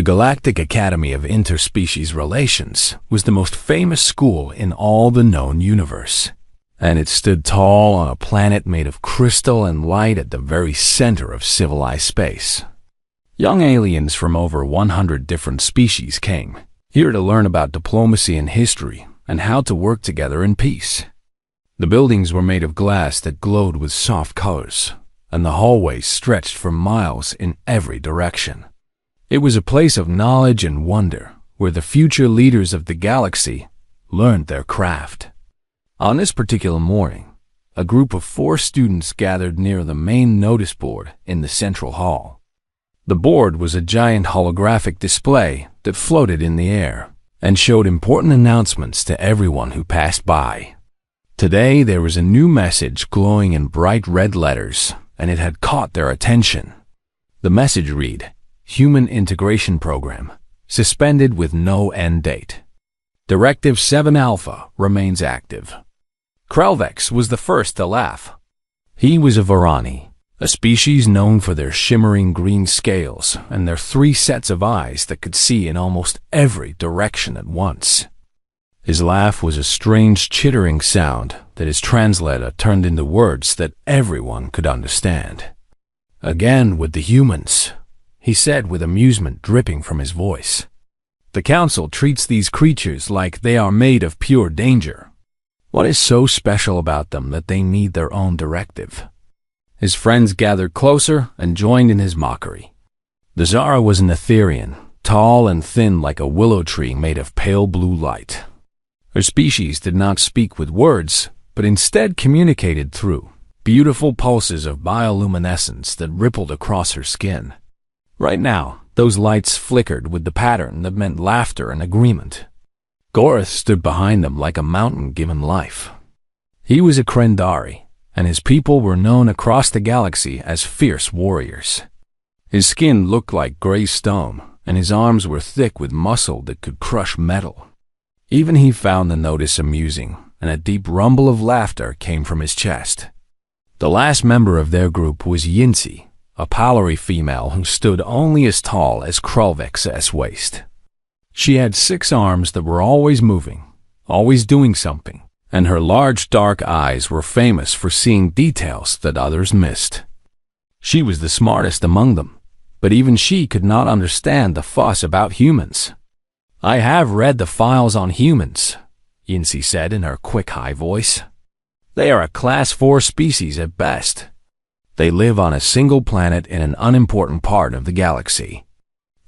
The Galactic Academy of Interspecies Relations was the most famous school in all the known universe, and it stood tall on a planet made of crystal and light at the very center of civilized space. Young aliens from over 100 different species came, here to learn about diplomacy and history and how to work together in peace. The buildings were made of glass that glowed with soft colors, and the hallways stretched for miles in every direction. It was a place of knowledge and wonder, where the future leaders of the galaxy learned their craft. On this particular morning, a group of 4 students gathered near the main notice board in the central hall. The board was a giant holographic display that floated in the air and showed important announcements to everyone who passed by. Today there was a new message glowing in bright red letters, and it had caught their attention. The message read, "Human Integration Program, suspended with no end date. Directive 7 Alpha remains active." Krelvex was the first to laugh. He was a Varani, a species known for their shimmering green scales and their 3 sets of eyes that could see in almost every direction at once. His laugh was a strange chittering sound that his translator turned into words that everyone could understand. "Again with the humans," he said with amusement dripping from his voice. "The Council treats these creatures like they are made of pure danger. What is so special about them that they need their own directive?" His friends gathered closer and joined in his mockery. The Zara was an Etherian, tall and thin like a willow tree made of pale blue light. Her species did not speak with words, but instead communicated through beautiful pulses of bioluminescence that rippled across her skin. Right now, those lights flickered with the pattern that meant laughter and agreement. Gorath stood behind them like a mountain given life. He was a Krendari, and his people were known across the galaxy as fierce warriors. His skin looked like gray stone, and his arms were thick with muscle that could crush metal. Even he found the notice amusing, and a deep rumble of laughter came from his chest. The last member of their group was Yinsi, a Palari female who stood only as tall as Krelvex's waist. She had 6 arms that were always moving, always doing something, and her large dark eyes were famous for seeing details that others missed. She was the smartest among them, but even she could not understand the fuss about humans. "I have read the files on humans," Yinsi said in her quick high voice. "They are a class 4 species at best. They live on a single planet in an unimportant part of the galaxy.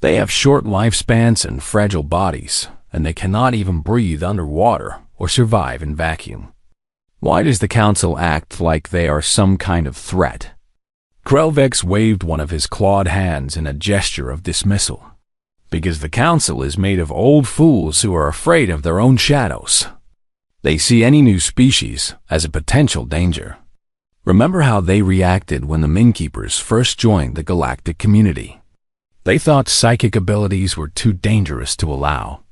They have short lifespans and fragile bodies, and they cannot even breathe underwater or survive in vacuum. Why does the Council act like they are some kind of threat?" Krelvex waved one of his clawed hands in a gesture of dismissal. "Because the Council is made of old fools who are afraid of their own shadows. They see any new species as a potential danger. Remember how they reacted when the Minkeepers first joined the galactic community? They thought psychic abilities were too dangerous to allow.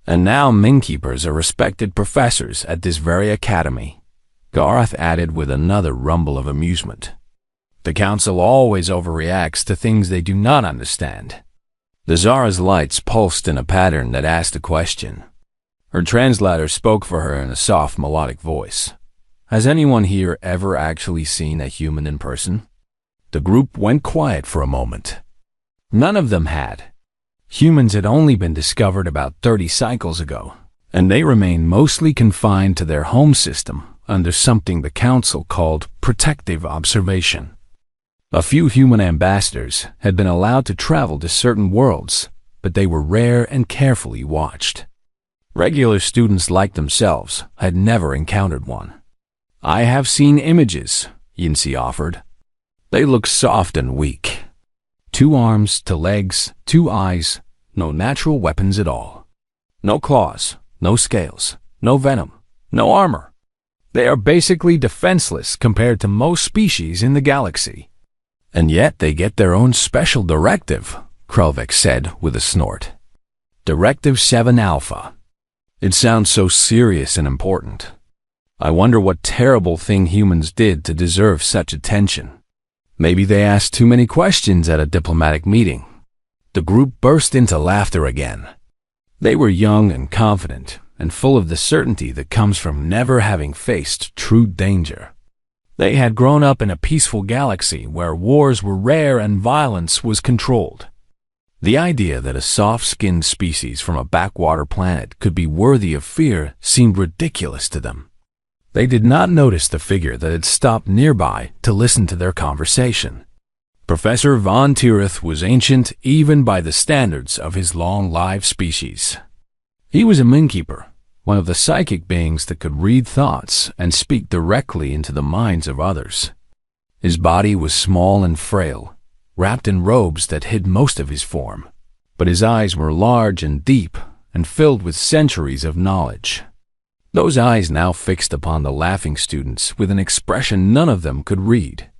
And now Minkeepers are respected professors at this very academy." Garth added with another rumble of amusement. "The Council always overreacts to things they do not understand." The Zara's lights pulsed in a pattern that asked a question. Her translator spoke for her in a soft, melodic voice. "Has anyone here ever actually seen a human in person?" The group went quiet for a moment. None of them had. Humans had only been discovered about 30 cycles ago, and they remained mostly confined to their home system under something the Council called protective observation. A few human ambassadors had been allowed to travel to certain worlds, but they were rare and carefully watched. Regular students like themselves had never encountered one. "I have seen images," Yinsi offered. "They look soft and weak. 2 arms, 2 legs, 2 eyes, no natural weapons at all. No claws, no scales, no venom, no armor. They are basically defenseless compared to most species in the galaxy. And yet they get their own special directive," Krelvex said with a snort. "Directive 7 Alpha. It sounds so serious and important. I wonder what terrible thing humans did to deserve such attention. Maybe they asked too many questions at a diplomatic meeting. The group burst into laughter again. They were young and confident, and full of the certainty that comes from never having faced true danger. They had grown up in a peaceful galaxy where wars were rare and violence was controlled. The idea that a soft-skinned species from a backwater planet could be worthy of fear seemed ridiculous to them. They did not notice the figure that had stopped nearby to listen to their conversation. Professor Von Tirith was ancient even by the standards of his long-lived species. He was a Minkeeper, one of the psychic beings that could read thoughts and speak directly into the minds of others. His body was small and frail, wrapped in robes that hid most of his form, but his eyes were large and deep and filled with centuries of knowledge. Those eyes now fixed upon the laughing students with an expression none of them could read.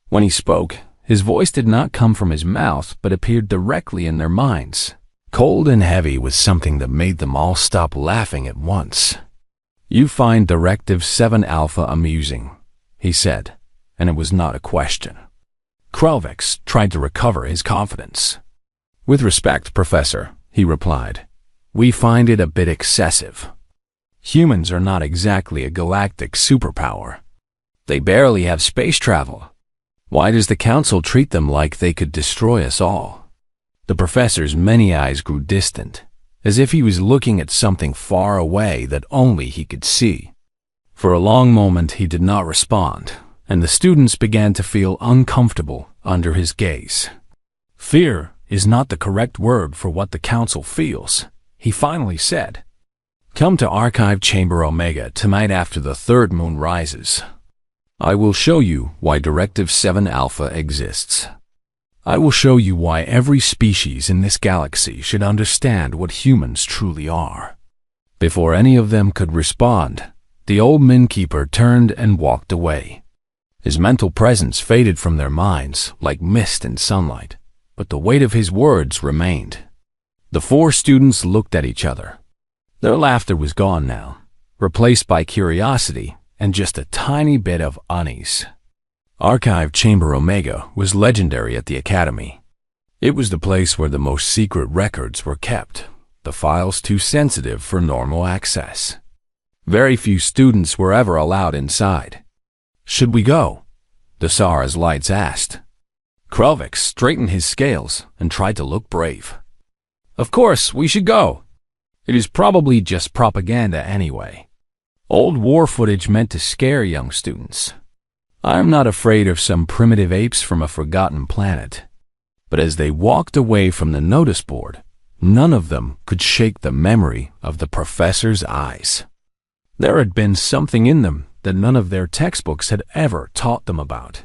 When he spoke, his voice did not come from his mouth but appeared directly in their minds, cold and heavy with something that made them all stop laughing at once. "You find Directive 7 Alpha amusing," he said, and it was not a question. Krelvex tried to recover his confidence. "With respect, Professor," he replied, "we find it a bit excessive. Humans are not exactly a galactic superpower. They barely have space travel. Why does the Council treat them like they could destroy us all?" The professor's many eyes grew distant, as if he was looking at something far away that only he could see. For a long moment he did not respond, and the students began to feel uncomfortable under his gaze. "Fear is not the correct word for what the Council feels," he finally said. "Come to Archive Chamber Omega tonight after the third moon rises. I will show you why Directive 7 Alpha exists. I will show you why every species in this galaxy should understand what humans truly are." Before any of them could respond, the old Minkeeper turned and walked away. His mental presence faded from their minds like mist in sunlight, but the weight of his words remained. The four students looked at each other. Their laughter was gone now, replaced by curiosity and just a tiny bit of unease. Archive Chamber Omega was legendary at the Academy. It was the place where the most secret records were kept, the files too sensitive for normal access. Very few students were ever allowed inside. "Should we go?" Dasara's lights asked. Krelvex straightened his scales and tried to look brave. "Of course, we should go. It is probably just propaganda anyway. Old war footage meant to scare young students. I'm not afraid of some primitive apes from a forgotten planet." But as they walked away from the notice board, none of them could shake the memory of the professor's eyes. There had been something in them that none of their textbooks had ever taught them about.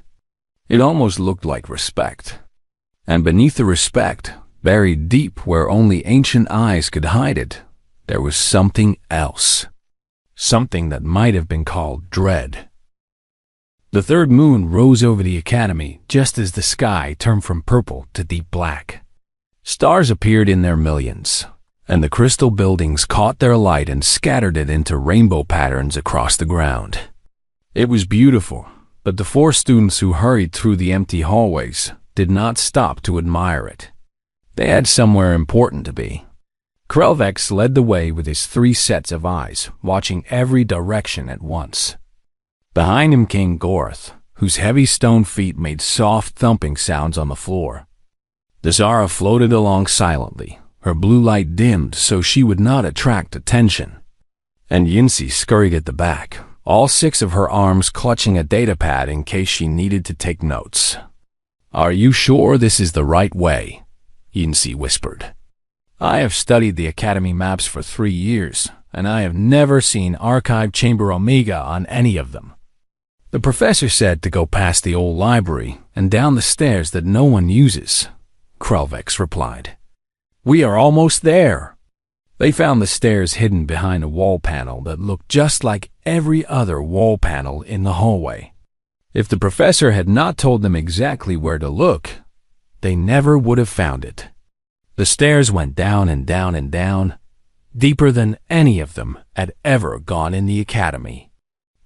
It almost looked like respect. And beneath the respect, buried deep where only ancient eyes could hide it, there was something else. Something that might have been called dread. The third moon rose over the Academy just as the sky turned from purple to deep black. Stars appeared in their millions, and the crystal buildings caught their light and scattered it into rainbow patterns across the ground. It was beautiful, but the four students who hurried through the empty hallways did not stop to admire it. They had somewhere important to be. Krelvex led the way with his 3 sets of eyes, watching every direction at once. Behind him came Gorth, whose heavy stone feet made soft thumping sounds on the floor. Dasara floated along silently, her blue light dimmed so she would not attract attention. And Yinsi scurried at the back, all 6 of her arms clutching a datapad in case she needed to take notes. "Are you sure this is the right way?" Yinsi whispered. "I have studied the Academy maps for 3 years, and I have never seen Archive Chamber Omega on any of them." The professor said to go past the old library and down the stairs that no one uses, Krelvex replied. "We are almost there." They found the stairs hidden behind a wall panel that looked just like every other wall panel in the hallway. If the professor had not told them exactly where to look, they never would have found it. The stairs went down and down and down, deeper than any of them had ever gone in the Academy.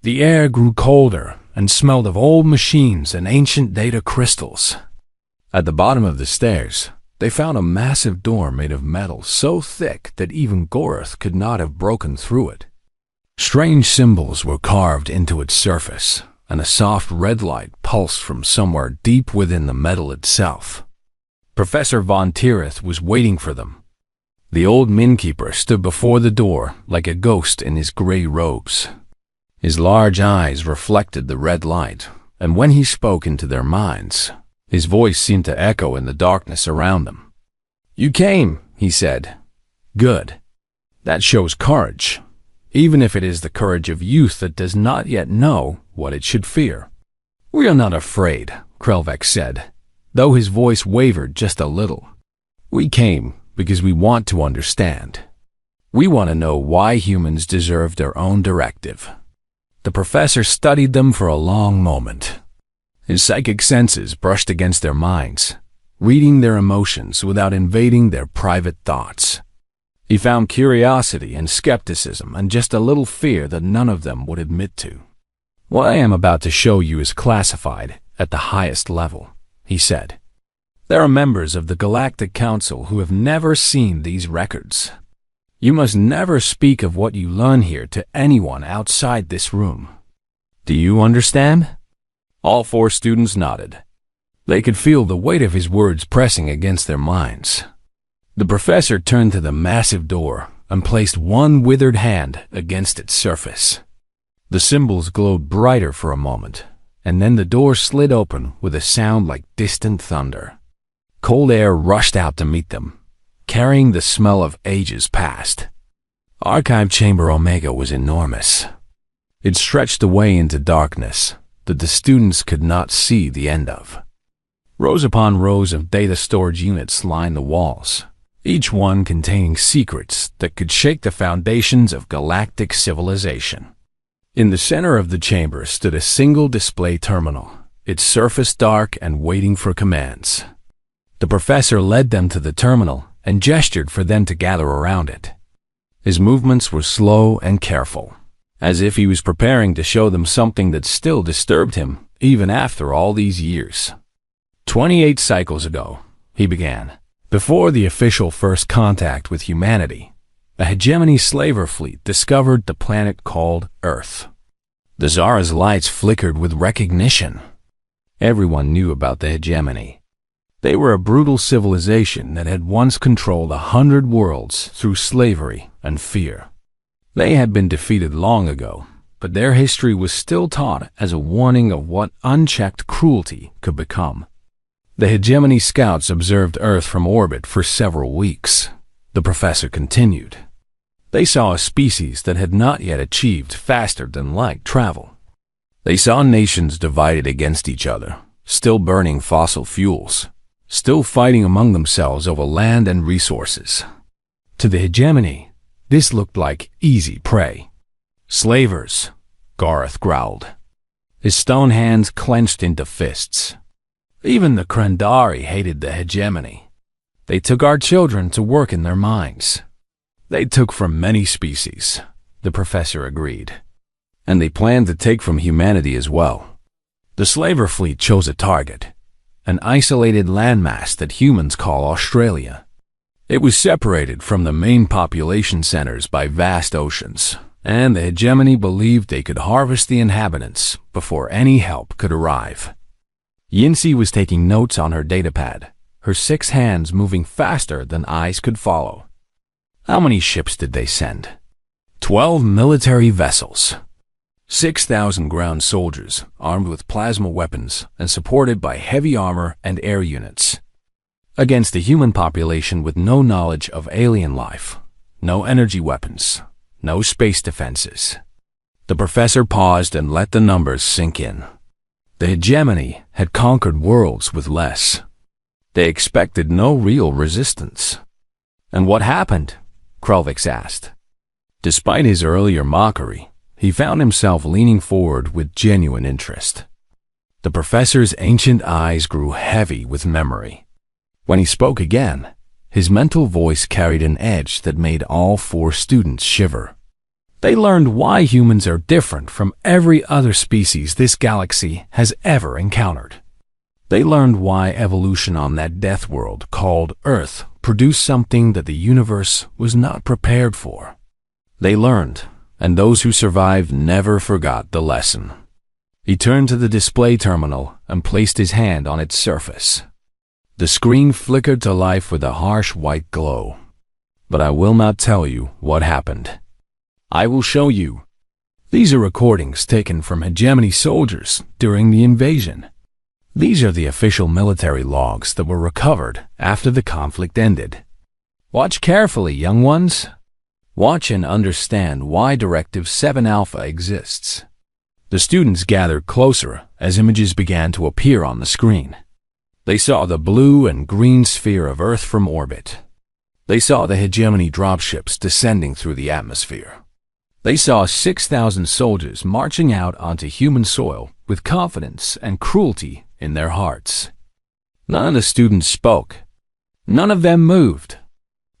The air grew colder and smelled of old machines and ancient data crystals. At the bottom of the stairs, they found a massive door made of metal so thick that even Gorath could not have broken through it. Strange symbols were carved into its surface, and a soft red light pulsed from somewhere deep within the metal itself. Professor von Tirith was waiting for them. The old innkeeper stood before the door like a ghost in his gray robes. His large eyes reflected the red light, and when he spoke into their minds, his voice seemed to echo in the darkness around them. "You came," he said. "Good. That shows courage, even if it is the courage of youth that does not yet know what it should fear." "We are not afraid," Krelvek said, though his voice wavered just a little. "We came because we want to understand. We want to know why humans deserve their own directive." The professor studied them for a long moment. His psychic senses brushed against their minds, reading their emotions without invading their private thoughts. He found curiosity and skepticism and just a little fear that none of them would admit to. "What I am about to show you is classified at the highest level," he said. "There are members of the Galactic Council who have never seen these records. You must never speak of what you learn here to anyone outside this room. Do you understand?" All 4 students nodded. They could feel the weight of his words pressing against their minds. The professor turned to the massive door and placed one withered hand against its surface. The symbols glowed brighter for a moment, and then the door slid open with a sound like distant thunder. Cold air rushed out to meet them, carrying the smell of ages past. Archive Chamber Omega was enormous. It stretched away into darkness that the students could not see the end of. Rows upon rows of data storage units lined the walls, each one containing secrets that could shake the foundations of galactic civilization. In the center of the chamber stood a single display terminal, its surface dark and waiting for commands. The professor led them to the terminal and gestured for them to gather around it. His movements were slow and careful, as if he was preparing to show them something that still disturbed him even after all these years. 28 cycles ago, he began, before the official first contact with humanity, a hegemony slaver fleet discovered the planet called Earth. The Zara's lights flickered with recognition. Everyone knew about the hegemony. They were a brutal civilization that had once controlled 100 worlds through slavery and fear. They had been defeated long ago, but their history was still taught as a warning of what unchecked cruelty could become. The hegemony scouts observed Earth from orbit for several weeks. The professor continued. They saw a species that had not yet achieved faster-than-light travel. They saw nations divided against each other, still burning fossil fuels, still fighting among themselves over land and resources. To the hegemony, this looked like easy prey. "Slavers," Gareth growled. His stone hands clenched into fists. "Even the Krendari hated the hegemony. They took our children to work in their mines." "They took from many species," the professor agreed. "And they planned to take from humanity as well." The slaver fleet chose a target, an isolated landmass that humans call Australia. It was separated from the main population centers by vast oceans, and the hegemony believed they could harvest the inhabitants before any help could arrive. Yinsi was taking notes on her datapad, her 6 hands moving faster than eyes could follow. How many ships did they send? 12 military vessels. 6,000 ground soldiers armed with plasma weapons and supported by heavy armor and air units. Against a human population with no knowledge of alien life, no energy weapons, no space defenses. The professor paused and let the numbers sink in. The hegemony had conquered worlds with less. They expected no real resistance. "And what happened?" Krelvix asked. Despite his earlier mockery, he found himself leaning forward with genuine interest. The professor's ancient eyes grew heavy with memory. When he spoke again, his mental voice carried an edge that made all 4 students shiver. They learned why humans are different from every other species this galaxy has ever encountered. They learned why evolution on that death world called Earth produced something that the universe was not prepared for. They learned, and those who survived never forgot the lesson. He turned to the display terminal and placed his hand on its surface. The screen flickered to life with a harsh white glow. But I will not tell you what happened. I will show you. These are recordings taken from hegemony soldiers during the invasion. These are the official military logs that were recovered after the conflict ended. Watch carefully, young ones. Watch and understand why Directive 7 Alpha exists. The students gathered closer as images began to appear on the screen. They saw the blue and green sphere of Earth from orbit. They saw the hegemony dropships descending through the atmosphere. They saw 6,000 soldiers marching out onto human soil with confidence and cruelty in their hearts. None of the students spoke. None of them moved.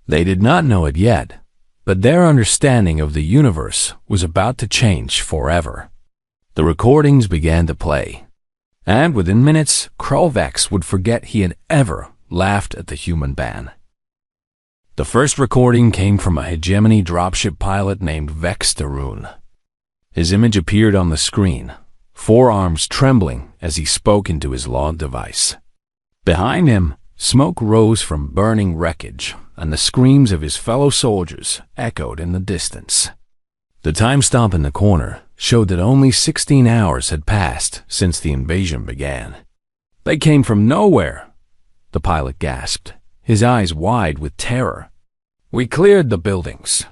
They did not know it yet, but their understanding of the universe was about to change forever. The recordings began to play, and within minutes, Krulvex would forget he had ever laughed at the human ban. The first recording came from a hegemony dropship pilot named Vex Darun. His image appeared on the screen, forearms trembling as he spoke into his log device. Behind him, smoke rose from burning wreckage, and the screams of his fellow soldiers echoed in the distance. The timestamp in the corner showed that only 16 hours had passed since the invasion began. They came from nowhere, the pilot gasped, his eyes wide with terror. We cleared the buildings.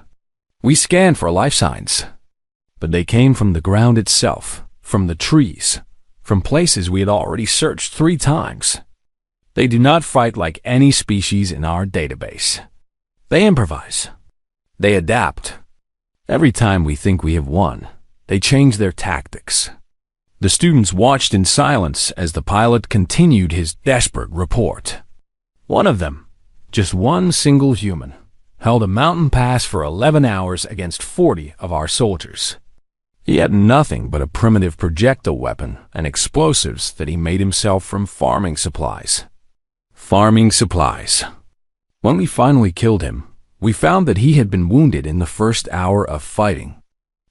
We scanned for life signs. But they came from the ground itself, from the trees, from places we had already searched 3 times. They do not fight like any species in our database. They improvise. They adapt. Every time we think we have won, they change their tactics. The students watched in silence as the pilot continued his desperate report. One of them, just one single human, held a mountain pass for 11 hours against 40 of our soldiers. He had nothing but a primitive projectile weapon and explosives that he made himself from farming supplies. Farming supplies. When we finally killed him, we found that he had been wounded in the first hour of fighting.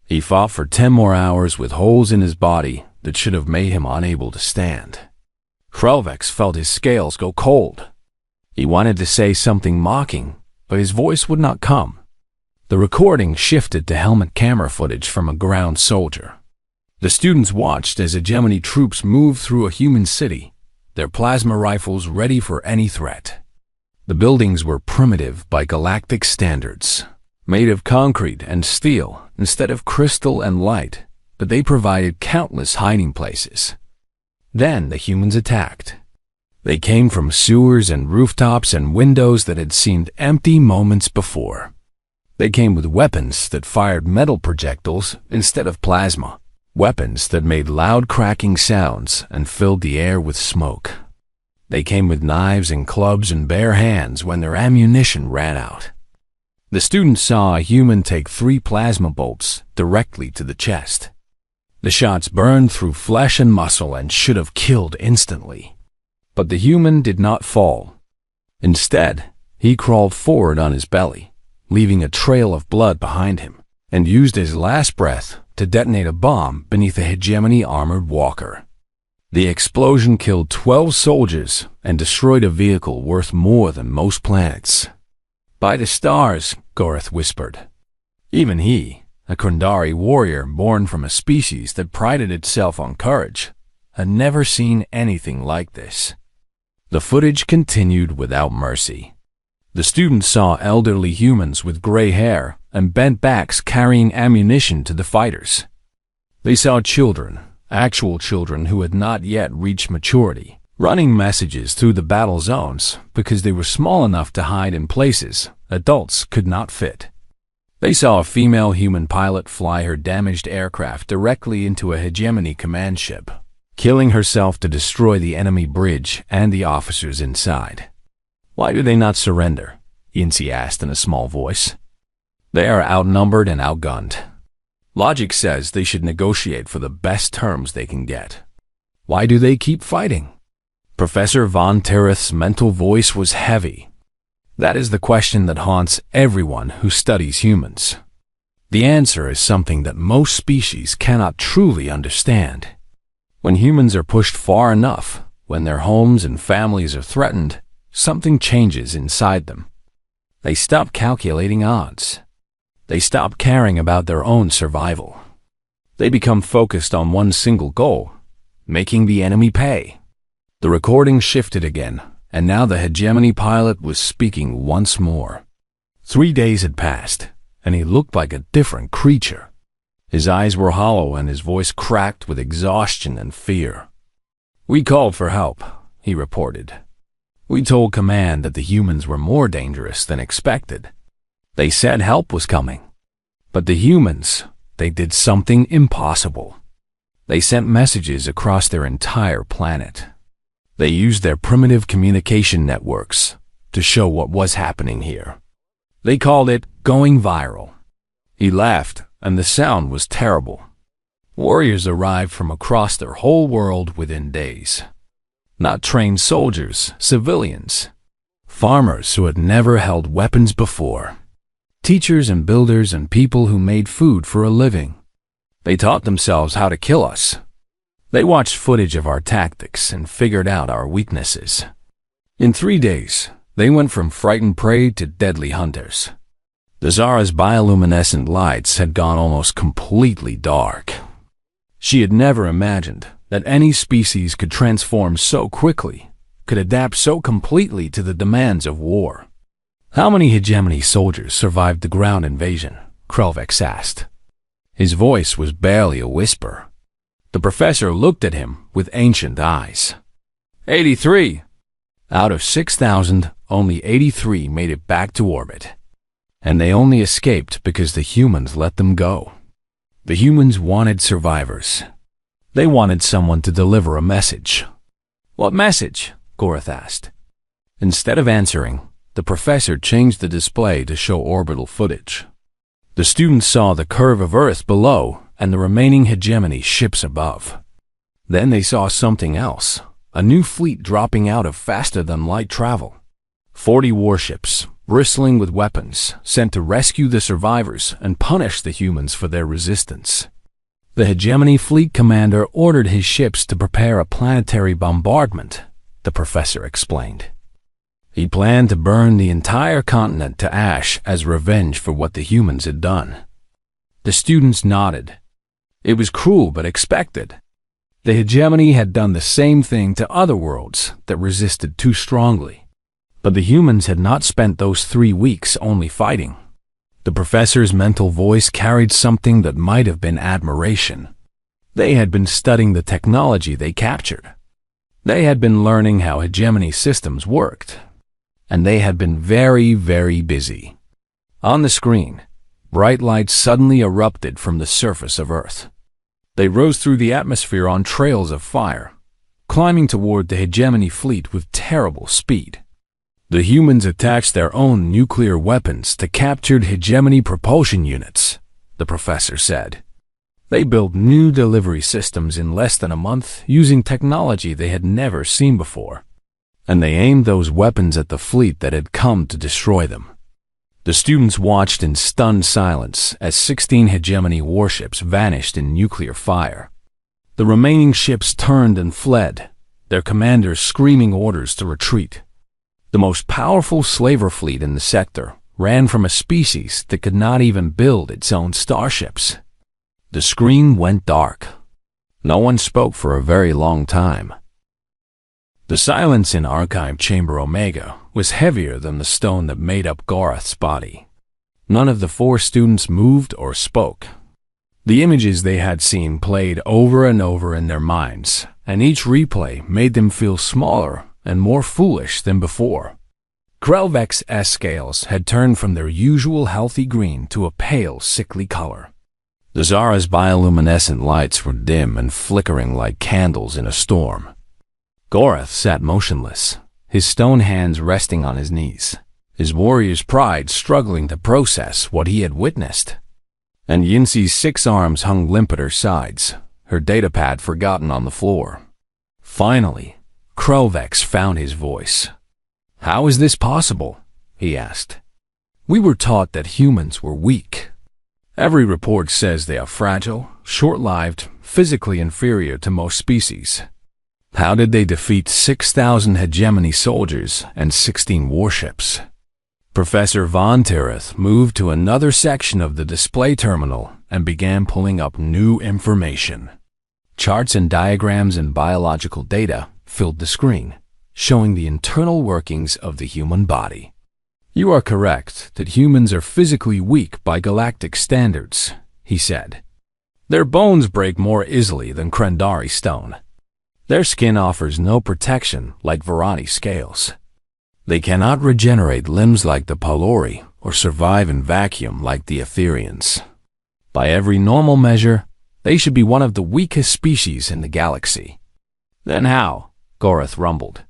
He fought for 10 more hours with holes in his body that should have made him unable to stand. Krulvex felt his scales go cold. He wanted to say something mocking, but his voice would not come. The recording shifted to helmet camera footage from a ground soldier. The students watched as hegemony troops moved through a human city, their plasma rifles ready for any threat. The buildings were primitive by galactic standards, made of concrete and steel instead of crystal and light, but they provided countless hiding places. Then the humans attacked. They came from sewers and rooftops and windows that had seemed empty moments before. They came with weapons that fired metal projectiles instead of plasma, weapons that made loud cracking sounds and filled the air with smoke. They came with knives and clubs and bare hands when their ammunition ran out. The students saw a human take 3 plasma bolts directly to the chest. The shots burned through flesh and muscle and should have killed instantly. But the human did not fall. Instead, he crawled forward on his belly, leaving a trail of blood behind him, and used his last breath to detonate a bomb beneath a hegemony armored walker. The explosion killed 12 soldiers and destroyed a vehicle worth more than most planets. By the stars, Goreth whispered. Even he, a Krundari warrior born from a species that prided itself on courage, had never seen anything like this. The footage continued without mercy. The students saw elderly humans with gray hair and bent backs carrying ammunition to the fighters. They saw children, actual children who had not yet reached maturity, running messages through the battle zones because they were small enough to hide in places adults could not fit. They saw a female human pilot fly her damaged aircraft directly into a hegemony command ship, killing herself to destroy the enemy bridge and the officers inside. Why do they not surrender? Incy asked in a small voice. They are outnumbered and outgunned. Logic says they should negotiate for the best terms they can get. Why do they keep fighting? Professor Von Tereth's mental voice was heavy. That is the question that haunts everyone who studies humans. The answer is something that most species cannot truly understand. When humans are pushed far enough, when their homes and families are threatened, something changes inside them. They stop calculating odds. They stop caring about their own survival. They become focused on one single goal: making the enemy pay. The recording shifted again, and now the hegemony pilot was speaking once more. 3 days had passed, and he looked like a different creature. His eyes were hollow and his voice cracked with exhaustion and fear. "We called for help," he reported. "We told command that the humans were more dangerous than expected. They said help was coming. But the humans, they did something impossible. They sent messages across their entire planet. They used their primitive communication networks to show what was happening here. They called it going viral." He laughed, and the sound was terrible. Warriors arrived from across their whole world within days. Not trained soldiers, civilians. Farmers who had never held weapons before. Teachers and builders and people who made food for a living. They taught themselves how to kill us. They watched footage of our tactics and figured out our weaknesses. In 3 days, they went from frightened prey to deadly hunters. The Zara's bioluminescent lights had gone almost completely dark. She had never imagined that any species could transform so quickly, could adapt so completely to the demands of war. "How many hegemony soldiers survived the ground invasion?" Krelvex asked. His voice was barely a whisper. The professor looked at him with ancient eyes. 83. Out of 6,000, only 83 made it back to orbit. And they only escaped because the humans let them go. The humans wanted survivors. They wanted someone to deliver a message. "What message?" Gorath asked. Instead of answering, the professor changed the display to show orbital footage. The students saw the curve of Earth below and the remaining hegemony ships above. Then they saw something else, a new fleet dropping out of faster-than-light travel. 40 warships, bristling with weapons, sent to rescue the survivors and punish the humans for their resistance. The hegemony fleet commander ordered his ships to prepare a planetary bombardment, the professor explained. He planned to burn the entire continent to ash as revenge for what the humans had done. The students nodded. It was cruel but expected. The hegemony had done the same thing to other worlds that resisted too strongly. But the humans had not spent those 3 weeks only fighting. The professor's mental voice carried something that might have been admiration. They had been studying the technology they captured. They had been learning how hegemony systems worked. And they had been very, very busy. On the screen, bright lights suddenly erupted from the surface of Earth. They rose through the atmosphere on trails of fire, climbing toward the hegemony fleet with terrible speed. The humans attached their own nuclear weapons to captured hegemony propulsion units, the professor said. They built new delivery systems in less than a month using technology they had never seen before. And they aimed those weapons at the fleet that had come to destroy them. The students watched in stunned silence as 16 hegemony warships vanished in nuclear fire. The remaining ships turned and fled, their commanders screaming orders to retreat. The most powerful slaver fleet in the sector ran from a species that could not even build its own starships. The screen went dark. No one spoke for a very long time. The silence in Archive Chamber Omega was heavier than the stone that made up Gorath's body. None of the 4 students moved or spoke. The images they had seen played over and over in their minds, and each replay made them feel smaller and more foolish than before. Krelvex's S-scales had turned from their usual healthy green to a pale, sickly color. The Zara's bioluminescent lights were dim and flickering like candles in a storm. Gorath sat motionless, his stone hands resting on his knees, his warrior's pride struggling to process what he had witnessed. And Yinsi's 6 arms hung limp at her sides, her datapad forgotten on the floor. Finally, Krolvex found his voice. "How is this possible?" he asked. "We were taught that humans were weak. Every report says they are fragile, short-lived, physically inferior to most species. How did they defeat 6,000 hegemony soldiers and 16 warships?" Professor Von Tereth moved to another section of the display terminal and began pulling up new information. Charts and diagrams and biological data filled the screen, showing the internal workings of the human body. "You are correct that humans are physically weak by galactic standards," he said. "Their bones break more easily than Krendari stone. Their skin offers no protection like Varani scales. They cannot regenerate limbs like the Palori or survive in vacuum like the Etherians. By every normal measure, they should be one of the weakest species in the galaxy." "Then how?" Gorath rumbled.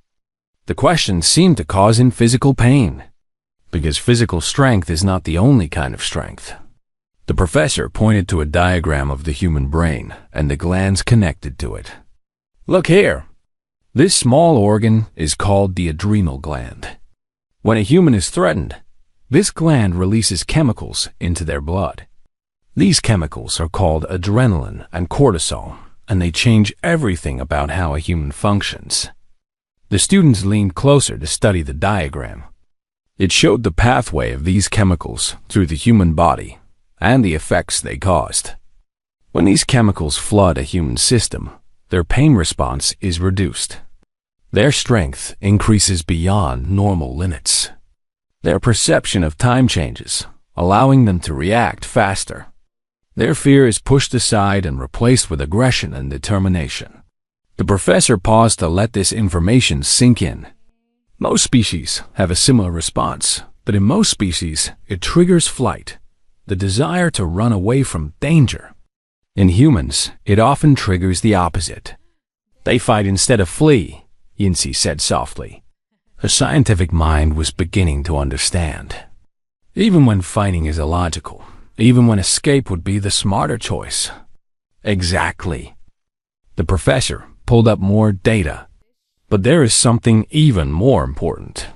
The question seemed to cause him physical pain, because physical strength is not the only kind of strength. The professor pointed to a diagram of the human brain and the glands connected to it. "Look here. This small organ is called the adrenal gland. When a human is threatened, this gland releases chemicals into their blood. These chemicals are called adrenaline and cortisol, and they change everything about how a human functions." The students leaned closer to study the diagram. It showed the pathway of these chemicals through the human body and the effects they caused. When these chemicals flood a human system, their pain response is reduced. Their strength increases beyond normal limits. Their perception of time changes, allowing them to react faster. Their fear is pushed aside and replaced with aggression and determination. The professor paused to let this information sink in. Most species have a similar response, but in most species, it triggers flight, the desire to run away from danger. In humans, it often triggers the opposite. "They fight instead of flee," Yinsi said softly. Her scientific mind was beginning to understand. Even when fighting is illogical, even when escape would be the smarter choice. Exactly. The professor pulled up more data. But there is something even more important.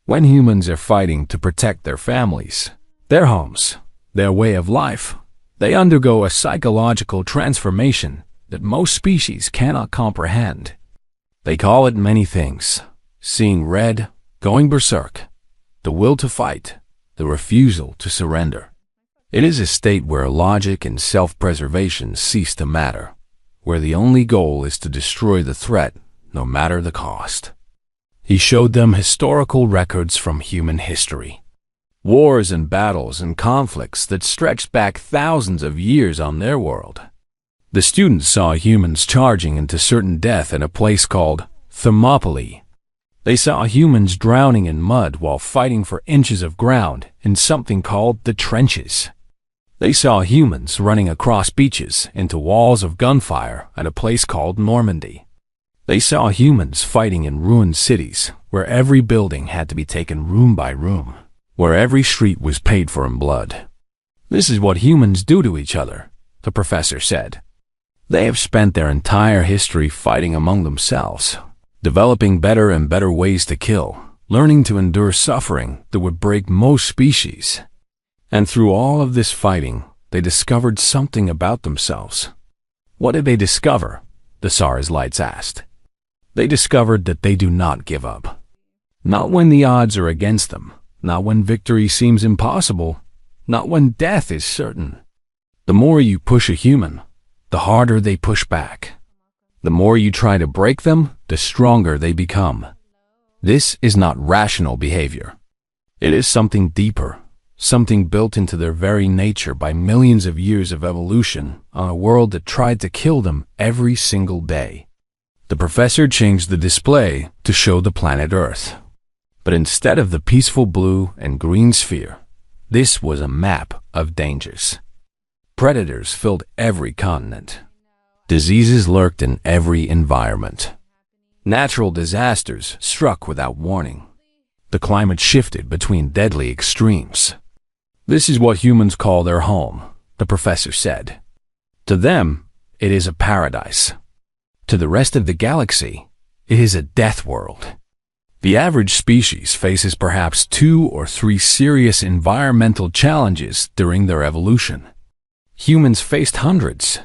When humans are fighting to protect their families, their homes, their way of life, they undergo a psychological transformation that most species cannot comprehend. They call it many things: seeing red, going berserk, the will to fight, the refusal to surrender. It is a state where logic and self-preservation cease to matter, where the only goal is to destroy the threat, no matter the cost. He showed them historical records from human history. Wars and battles and conflicts that stretched back thousands of years on their world. The students saw humans charging into certain death in a place called Thermopylae. They saw humans drowning in mud while fighting for inches of ground in something called the trenches. They saw humans running across beaches into walls of gunfire at a place called Normandy. They saw humans fighting in ruined cities where every building had to be taken room by room, where every street was paid for in blood. "This is what humans do to each other," the professor said. "They have spent their entire history fighting among themselves, developing better and better ways to kill, learning to endure suffering that would break most species. And through all of this fighting, they discovered something about themselves." "What did they discover?" the Tsar's lights asked. "They discovered that they do not give up. Not when the odds are against them, not when victory seems impossible, not when death is certain. The more you push a human, the harder they push back. The more you try to break them, the stronger they become. This is not rational behavior. It is something deeper, something built into their very nature by millions of years of evolution on a world that tried to kill them every single day." The professor changed the display to show the planet Earth. But instead of the peaceful blue and green sphere, this was a map of dangers. Predators filled every continent. Diseases lurked in every environment. Natural disasters struck without warning. The climate shifted between deadly extremes. "This is what humans call their home," the professor said. "To them, it is a paradise. To the rest of the galaxy, It is a death world. The average species faces perhaps 2 or 3 serious environmental challenges during their evolution. Humans faced hundreds.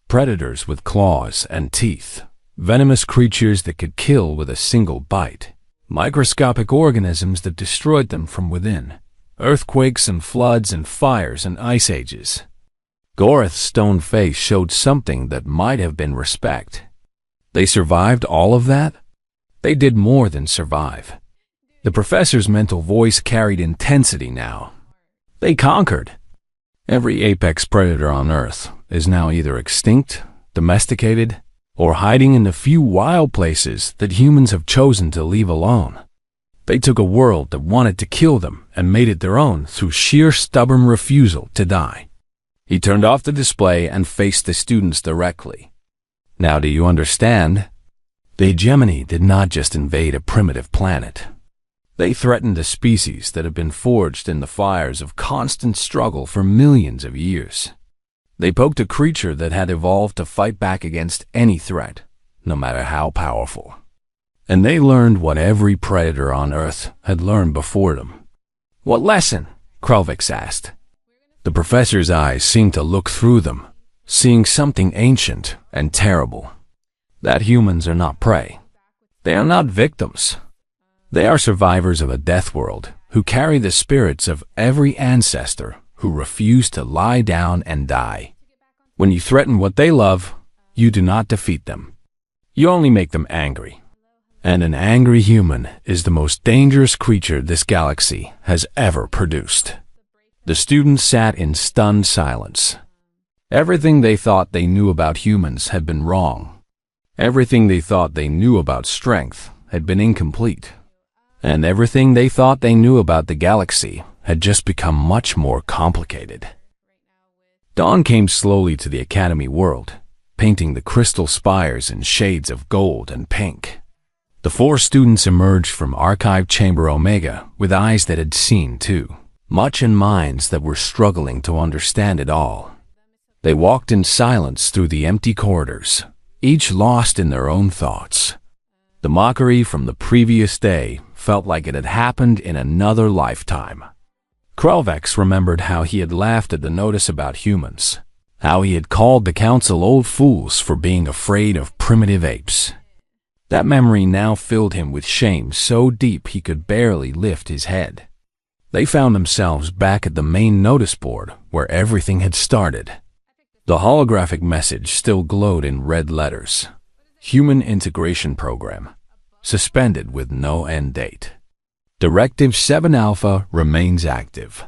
Predators with claws and teeth, venomous creatures that could kill with a single bite, microscopic organisms that destroyed them from within, earthquakes and floods and fires and ice ages. Gorath's stone face showed something that might have been respect. They survived all of that? They did more than survive. The professor's mental voice carried intensity now. They conquered. Every apex predator on Earth is now either extinct, domesticated, or hiding in the few wild places that humans have chosen to leave alone. They took a world that wanted to kill them and made it their own through sheer stubborn refusal to die. He turned off the display and faced the students directly. Now do you understand? The hegemony did not just invade a primitive planet. They threatened a species that had been forged in the fires of constant struggle for millions of years. They poked a creature that had evolved to fight back against any threat, no matter how powerful. And they learned what every predator on Earth had learned before them. What lesson? Krelvix asked. The professor's eyes seemed to look through them, seeing something ancient and terrible. That humans are not prey. They are not victims. They are survivors of a death world who carry the spirits of every ancestor who refused to lie down and die. When you threaten what they love, you do not defeat them. You only make them angry. And an angry human is the most dangerous creature this galaxy has ever produced. The students sat in stunned silence. Everything they thought they knew about humans had been wrong. Everything they thought they knew about strength had been incomplete. And everything they thought they knew about the galaxy had just become much more complicated. Dawn came slowly to the Academy world, painting the crystal spires in shades of gold and pink. The 4 students emerged from Archive Chamber Omega with eyes that had seen too, much in minds that were struggling to understand it all. They walked in silence through the empty corridors, each lost in their own thoughts. The mockery from the previous day felt like it had happened in another lifetime. Krelvix remembered how he had laughed at the notice about humans, how he had called the council old fools for being afraid of primitive apes. That memory now filled him with shame so deep he could barely lift his head. They found themselves back at the main notice board where everything had started. The holographic message still glowed in red letters. Human Integration Program. Suspended with no end date. Directive 7 Alpha remains active.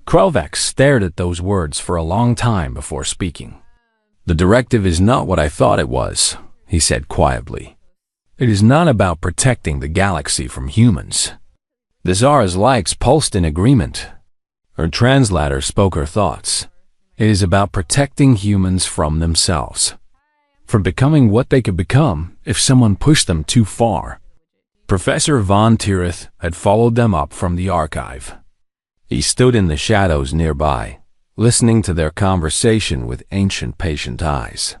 Krelvix stared at those words for a long time before speaking. The directive is not what I thought it was, he said quietly. It is not about protecting the galaxy from humans. The Zara's lights pulsed in agreement. Her translator spoke her thoughts. It is about protecting humans from themselves, from becoming what they could become if someone pushed them too far. Professor von Tirith had followed them up from the archive. He stood in the shadows nearby, listening to their conversation with ancient, patient eyes.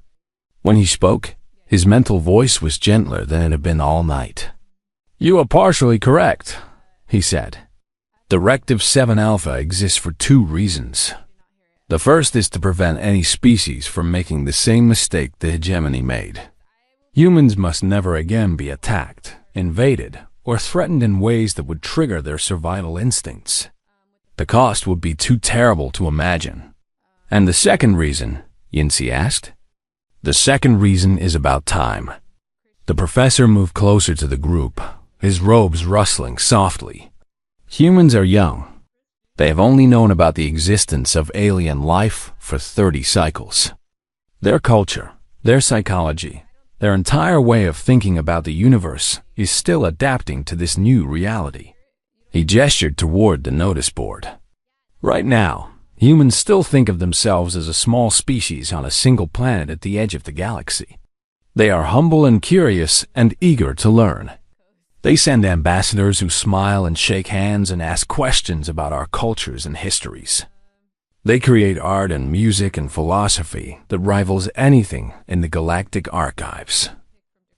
When he spoke, his mental voice was gentler than it had been all night. "You are partially correct," he said. Directive 7 Alpha exists for 2 reasons. The first is to prevent any species from making the same mistake the hegemony made. Humans must never again be attacked, invaded, or threatened in ways that would trigger their survival instincts. The cost would be too terrible to imagine. And the second reason, Yinsi asked? The second reason is about time. The professor moved closer to the group, his robes rustling softly. Humans are young. They have only known about the existence of alien life for 30 cycles. Their culture, their psychology, their entire way of thinking about the universe is still adapting to this new reality. He gestured toward the notice board. Right now, humans still think of themselves as a small species on a single planet at the edge of the galaxy. They are humble and curious and eager to learn. They send ambassadors who smile and shake hands and ask questions about our cultures and histories. They create art and music and philosophy that rivals anything in the galactic archives.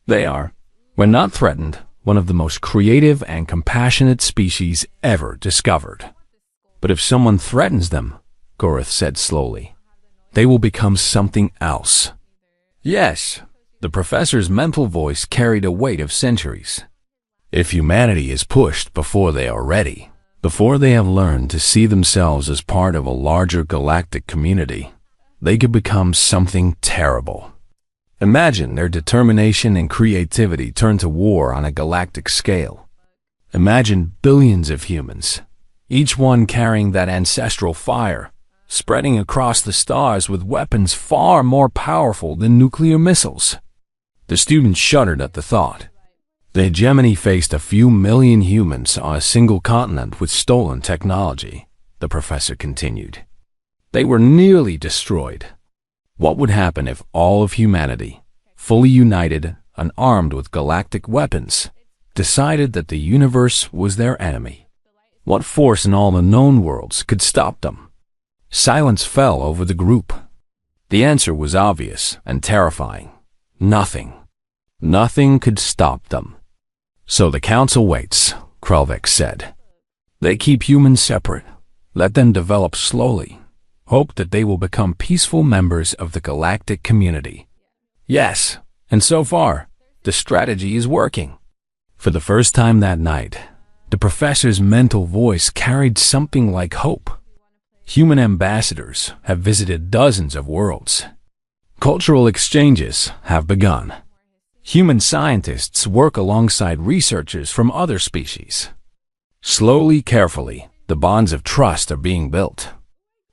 They are, When not threatened, one of the most creative and compassionate species ever discovered. But if someone threatens them, Gorath said slowly, they will become something else. Yes, the professor's mental voice carried a weight of centuries. If humanity is pushed before they are ready, before they have learned to see themselves as part of a larger galactic community, they could become something terrible. Imagine their determination and creativity turn to war on a galactic scale. Imagine billions of humans, each one carrying that ancestral fire, spreading across the stars with weapons far more powerful than nuclear missiles. The students shuddered at the thought. The hegemony faced a few million humans on a single continent with stolen technology, the professor continued. They were nearly destroyed. What would happen if all of humanity, fully united and armed with galactic weapons, decided that the universe was their enemy? What force in all the known worlds could stop them? Silence fell over the group. The answer was obvious and terrifying. Nothing. Nothing could stop them. So the council waits, Krelvik said. They keep humans separate. Let them develop slowly. Hope that they will become peaceful members of the galactic community. Yes, and so far, the strategy is working. For the first time that night, the professor's mental voice carried something like hope. Human ambassadors have visited dozens of worlds. Cultural exchanges have begun. Human scientists work alongside researchers from other species. Slowly, carefully, the bonds of trust are being built.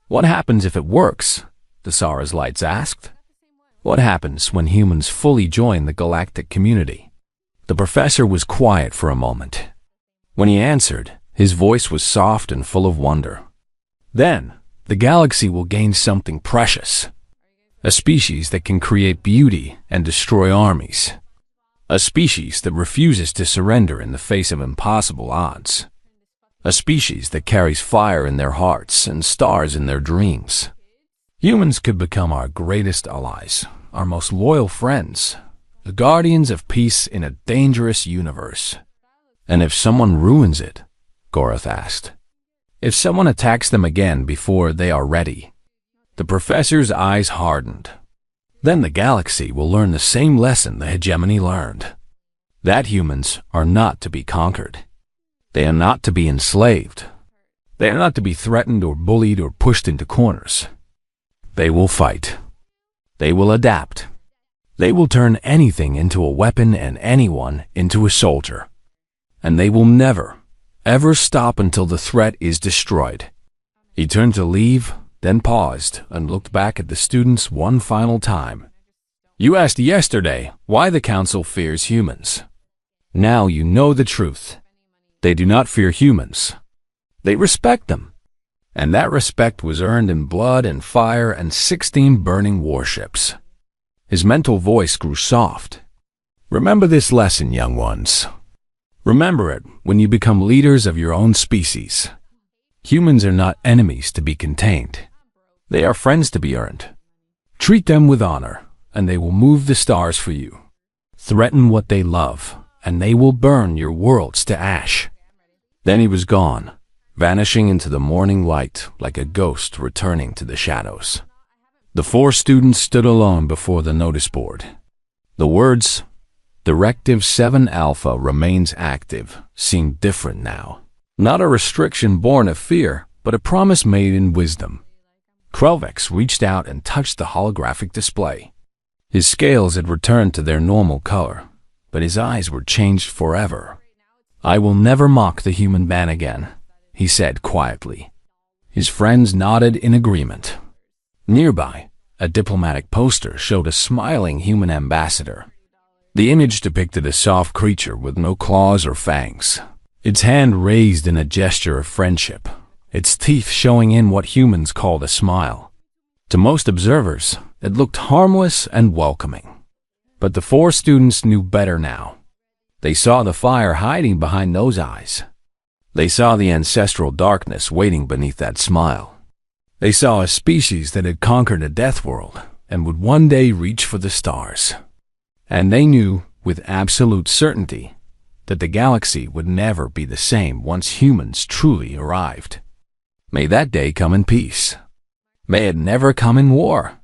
What happens if it works? The Sara's Lights asked. What happens when humans fully join the galactic community? The professor was quiet for a moment. When he answered, his voice was soft and full of wonder. Then, the galaxy will gain something precious. A species that can create beauty and destroy armies. A species that refuses to surrender in the face of impossible odds. A species that carries fire in their hearts and stars in their dreams. Humans could become our greatest allies, our most loyal friends, the guardians of peace in a dangerous universe. And if someone ruins it, Gorath asked, if someone attacks them again before they are ready, the professor's eyes hardened. Then the galaxy will learn the same lesson the hegemony learned. That humans are not to be conquered. They are not to be enslaved. They are not to be threatened or bullied or pushed into corners. They will fight. They will adapt. They will turn anything into a weapon and anyone into a soldier. And they will never, ever stop until the threat is destroyed. He turned to leave, then paused and looked back at the students one final time. You asked yesterday why the council fears humans. Now you know the truth. They do not fear humans. They respect them. And that respect was earned in blood and fire and 16 burning warships. His mental voice grew soft. Remember this lesson, young ones. Remember it when you become leaders of your own species. Humans are not enemies to be contained. They are friends to be earned. Treat them with honor, and they will move the stars for you. Threaten what they love, and they will burn your worlds to ash. Then he was gone, vanishing into the morning light like a ghost returning to the shadows. The 4 students stood alone before the notice board. The words, Directive 7 Alpha remains active, seemed different now. Not a restriction born of fear, but a promise made in wisdom. Krelvik reached out and touched the holographic display. His scales had returned to their normal color, but his eyes were changed forever. I will never mock the human man again, he said quietly. His friends nodded in agreement. Nearby, a diplomatic poster showed a smiling human ambassador. The image depicted a soft creature with no claws or fangs, its hand raised in a gesture of friendship, its teeth showing in what humans called a smile. To most observers, it looked harmless and welcoming. But the 4 students knew better now. They saw the fire hiding behind those eyes. They saw the ancestral darkness waiting beneath that smile. They saw a species that had conquered a death world and would one day reach for the stars. And they knew with absolute certainty that the galaxy would never be the same once humans truly arrived. May that day come in peace. May it never come in war.